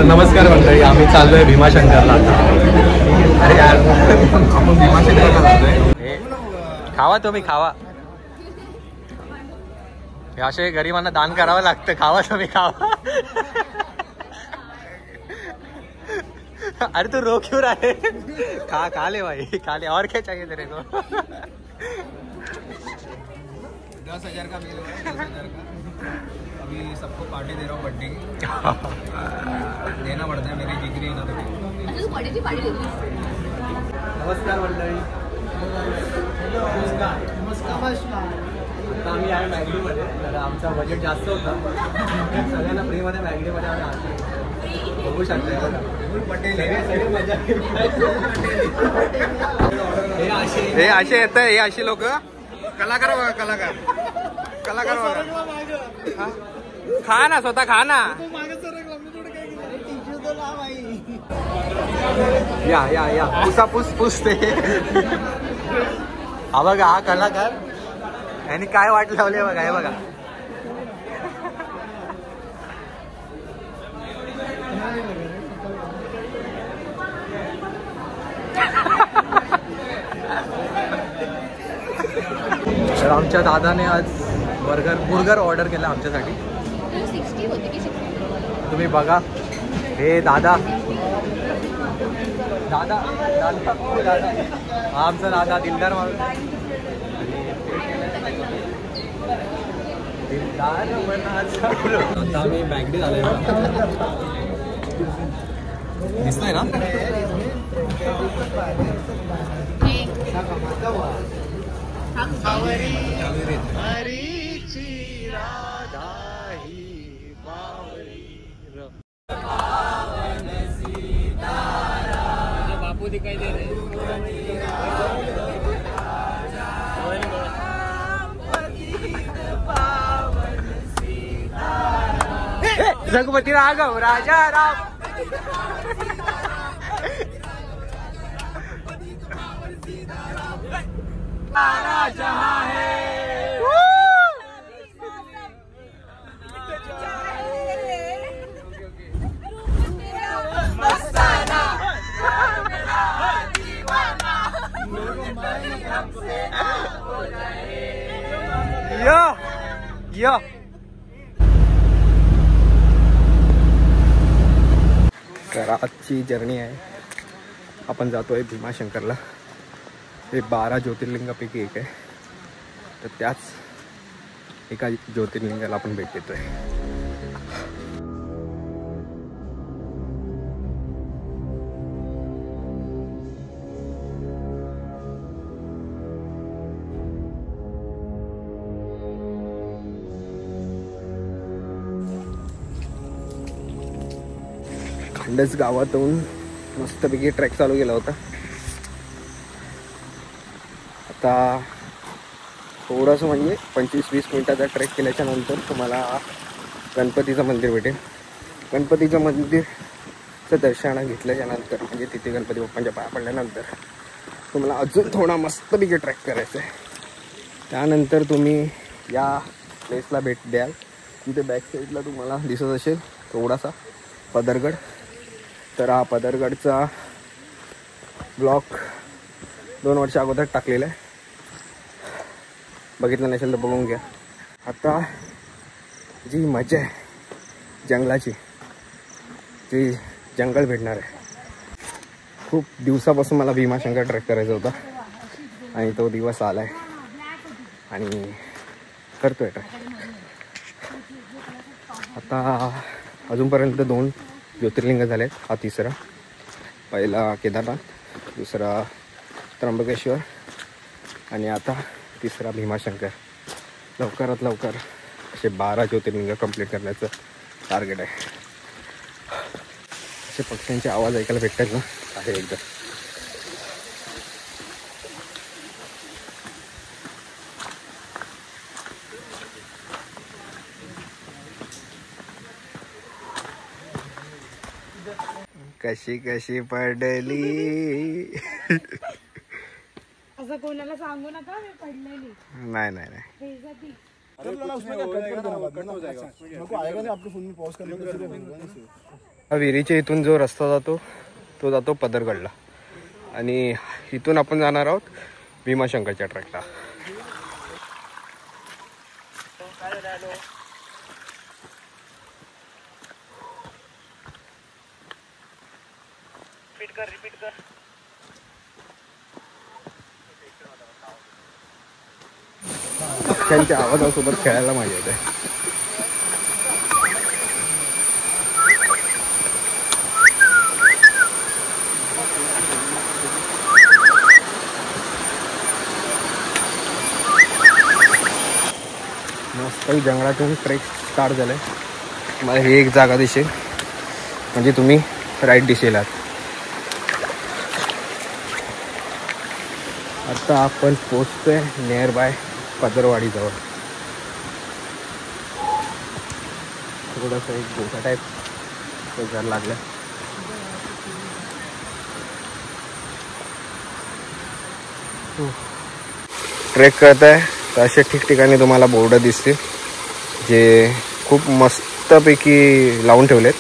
नमस्कार मंडळी, आम्ही चाललोय भीमाशंकरला आता. अरे यार आपण भीमाशंकरला जातोय. खावा तुम्ही खावा. असे गरिबांना दान करावं लागतं. खावा तुम्ही खावा. अरे तू रो क्यों रहा है? खा ले भाई, खा ले. और क्या चाहिए तेरे को? 10,000 का बिल है, 10,000 का. अभी सबको पार्टी दे रहा हूँ बर्थडे की. देना पड़ता है, मेरी डिग्री है ना. नमस्कार मंडळी. आता आम्ही आहे मॅगडीमध्ये. तर आमचा बजेट जास्त होता. सगळ्यांना फ्रीमध्ये मॅगडीमध्ये आम्ही आणतो. बघू शकता हे असे येत. हे अशी लोक कलाकार बघा. कलाकार बघा. खा ना, स्वतः खा ना. या पुस ते. हा बघा, हा कलाकार. यांनी काय वाट लावली बघा. हे बघा. तर आमच्या दादाने आज बुर्गर ऑर्डर केला आमच्यासाठी. तुम्ही बघा. हे दादा हा आमचा दादा दिलदार माणूस. आता आम्ही मॅगडी झालोय. दिसतंय ना? बापू दिखाई दे रहे. रघुपति राघव राजा राम. जहाँ है मस्ताना यो तर आजची जर्नी आहे. आपण जातोय भीमाशंकरला. हे 12 ज्योतिर्लिंगापैकी एक आहे. तर त्याच एका ज्योतिर्लिंगाला आपण भेट देतोय. खंडस गावातून मस्तपैकी ट्रेक चालू केला होता. आता थोडंसं म्हणजे 25-20 मिनिटाचा ट्रेक केल्याच्या नंतर तुम्हाला गणपतीचं मंदिर भेटेल. गणपतीचं मंदिरचं दर्शन घेतल्याच्या नंतर म्हणजे तिथे गणपती बाप्पांच्या पाया पडल्यानंतर तुम्हाला अजून थोडा मस्तपैकी ट्रेक करायचं आहे. त्यानंतर तुम्ही या प्लेसला भेट द्याल. तिथे बॅक साईडला तुम्हाला दिसत असेल थोडासा पदरगड. तर हा पदरगडचा ब्लॉक 2 वर्ष अगोदर टाकलेला आहे. बघितलं नसेल तर बघून घ्या. आता जी मजा आहे जंगलाची, जी जंगल भेटणार आहे. खूप दिवसापासून मला भीमाशंकर ट्रेक करायचा होता आणि तो दिवस आला आहे आणि करतोय ट्रेक. आता अजूनपर्यंत 2 ज्योतिर्लिंग झाले आहेत. हा तिसरा. पहिला केदारनाथ, दुसरा त्र्यंबकेश्वर आणि आता तिसरा भीमाशंकर. लवकरात लवकर असे 12 ज्योतिर्लिंग कंप्लीट करण्याचं टार्गेट आहे. असे पक्ष्यांचे आवाज ऐकायला भेटतात ना, आहे एकदा. कशी कशी पडली. असं कोणाला सांगू नका मी पडलेली. नाही. विहिरीच्या इथून जो रस्ता जातो तो जातो पदरगडला आणि इथून आपण जाणार आहोत भीमाशंकरच्या ट्रॅकला. रिपीट कर. पक्ष्यांच्या आवाजासोबत खेळायला मजा येते. मस्त जंगलातून ट्रेक स्टार्ट झालाय. मला ही एक जागा दिसेल म्हणजे तुम्ही राईट दिशेला. आता आपण पोचतोय नियर बाय पदरवाडीजवळ. थोडंसं एक गोठा टाईप घर लागलं. ट्रेक करत आहे तर अशा ठिकठिकाणी तुम्हाला बोर्ड दिसतील जे खूप मस्तपैकी लावून ठेवलेत,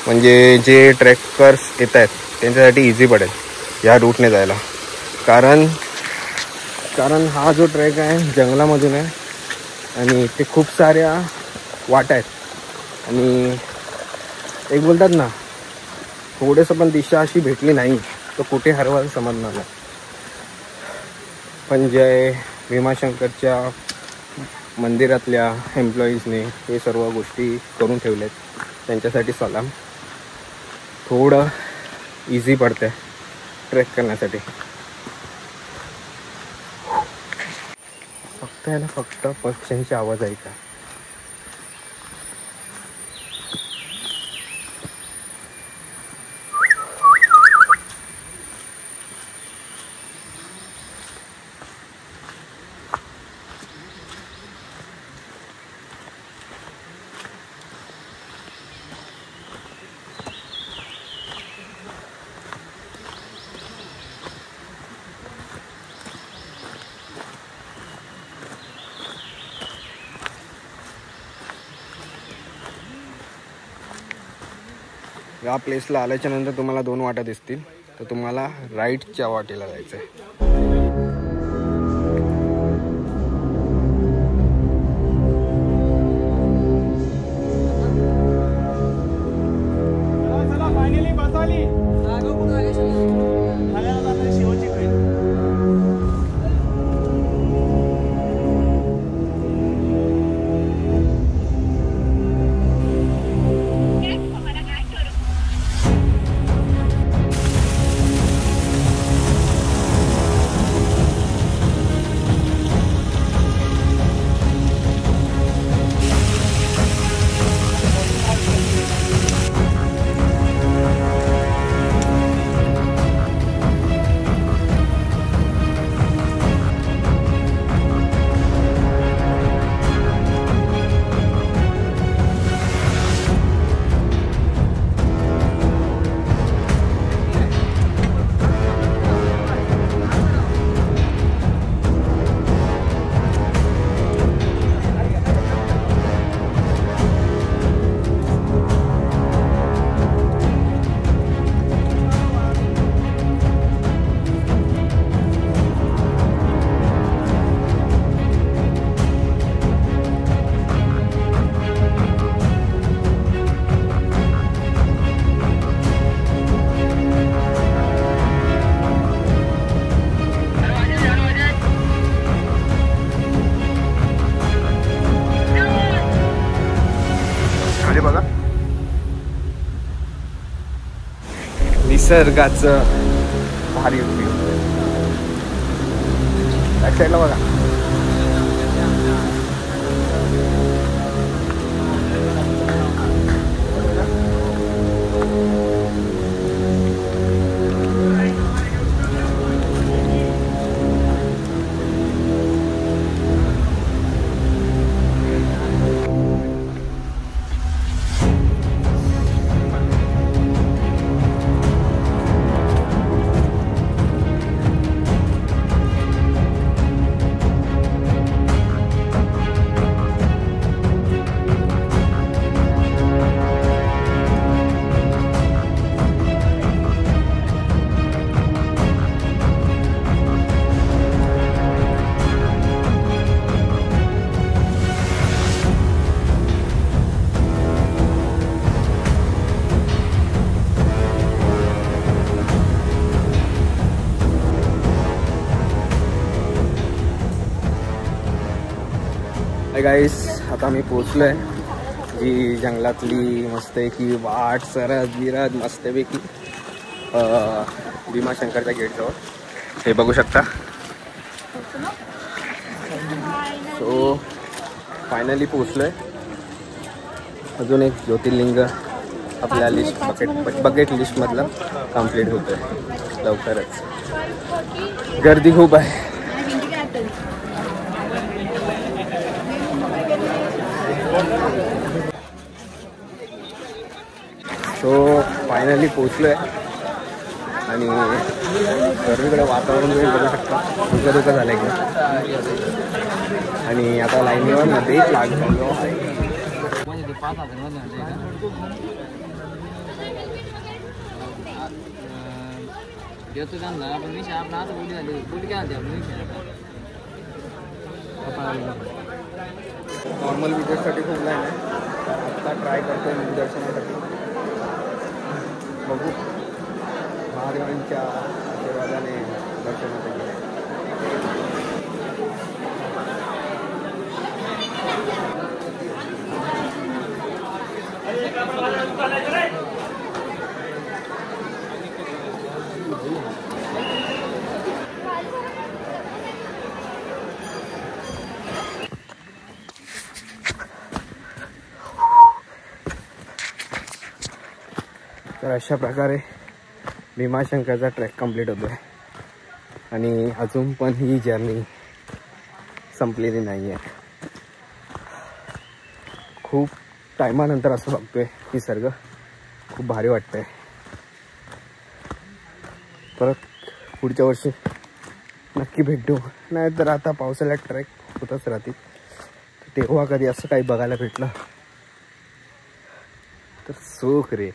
म्हणजे जे ट्रेकर्स येत आहेत त्यांच्यासाठी इझी पडेल ह्या रूटने जायला. कारण हा जो ट्रेक आहे जंगलामधून आहे आणि ते खूप साऱ्या वाटा आहेत आणि एक बोलतात ना थोडंसं पण दिशा अशी भेटली नाही तर कुठे हरवायला समजणार नाही. पण जे भीमाशंकरच्या मंदिरातल्या एम्प्लॉईजने हे सर्व गोष्टी करून ठेवल्यात त्यांच्यासाठी सलाम. थोडं इझी पडतं ट्रेक करण्यासाठी. फक्त पक्ष्यांचे आवाज ऐका. या प्लेसला आल्याच्या नंतर तुम्हाला 2 वाटा दिसतील तर तुम्हाला राईटच्या वाटेला जायचं आहे. निसर्गाचं भारी व्ह्यू. बॅक साईडला बघा. गाईस, आता मी पोचलो आहे जी जंगलातली मस्तपैकी वाट सरत बिरत मस्तपैकी भीमाशंकरच्या गेटजवळ हे बघू शकता. सो फायनली पोचलो आहे. अजून एक ज्योतिर्लिंग आपल्या बकेट लिस्टमधलं कंप्लीट होतं आहे लवकरच. गर्दी खूप आहे. सो फायनली पोचलो आहे आणि सर्वीकडे वातावरण तुम्ही बघू शकता. धुकं झालं एकदम. आणि आता लाईनीवर मध्येच लागलो. नॉर्मल विजिटसाठी खूप लाईन आहे. आता ट्राय करतोय मी दर्शनासाठी. बघू महादेवांच्या आशीर्वादाने दर्शनासाठी. तर अशा प्रकारे भीमाशंकरचा ट्रेक कंप्लीट होतो आहे आणि अजून पण ही जर्नी संपलेली नाही आहे. खूप टायमानंतर असं बघतोय निसर्ग. खूप भारी वाटतंय. परत पुढच्या वर्षी नक्की भेटू. नाहीतर आता पावसाळ्यात ट्रेक होतच राहतील. तेव्हा कधी असं काही बघायला भेटलं तर सुख रे.